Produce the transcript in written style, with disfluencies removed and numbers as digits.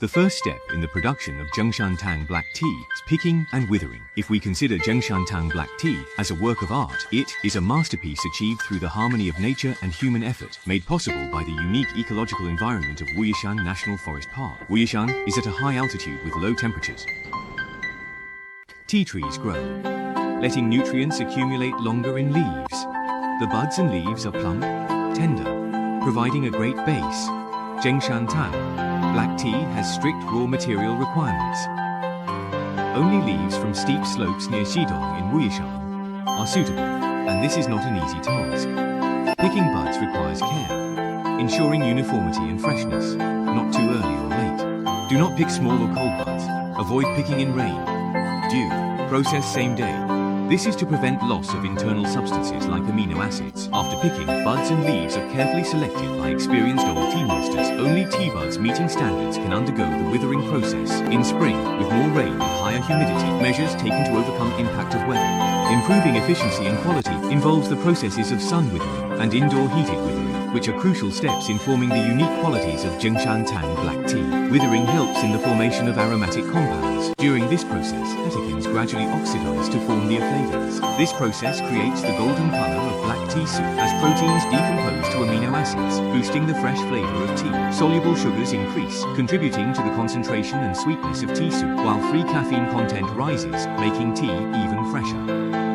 The first step in the production of Zhengshan black tea is picking and withering. If we consider Zhengshan black tea as a work of art, it is a masterpiece achieved through the harmony of nature and human effort, made possible by the unique ecological environment of Wuyishan National Forest Park. Wuyishan is at a high altitude with low temperatures. Tea trees grow, letting nutrients accumulate longer in leaves. The buds and leaves are plump, tender, providing a great base. Zhengshan black tea has strict raw material requirements. Only leaves from steep slopes near Xidong in Wuyishan are suitable, and this is not an easy task. Picking buds requires care, ensuring uniformity and freshness, not too early or late. Do not pick small or cold buds. Avoid picking in rain, dew. Process same day. This is to prevent loss of internal substances like amino acids. After picking, buds and leaves are carefully selected by experienced old tea masters. Only tea buds meeting standards can undergo the withering process. In spring, with more rain and higher humidity, measures taken to overcome impact of weather. Improving efficiency and quality involves the processes of sun withering and indoor heated withering, which are crucial steps in forming the unique qualities of Zhengshan black tea. Withering helps in the formation of aromatic compounds. During this process, catechins gradually oxidize to form the flavors. This process creates the golden color of black tea soup as proteins decompose to amino acids, boosting the fresh flavor of tea. Soluble sugars increase, contributing to the concentration and sweetness of tea soup, while free caffeine content rises, making tea even fresher.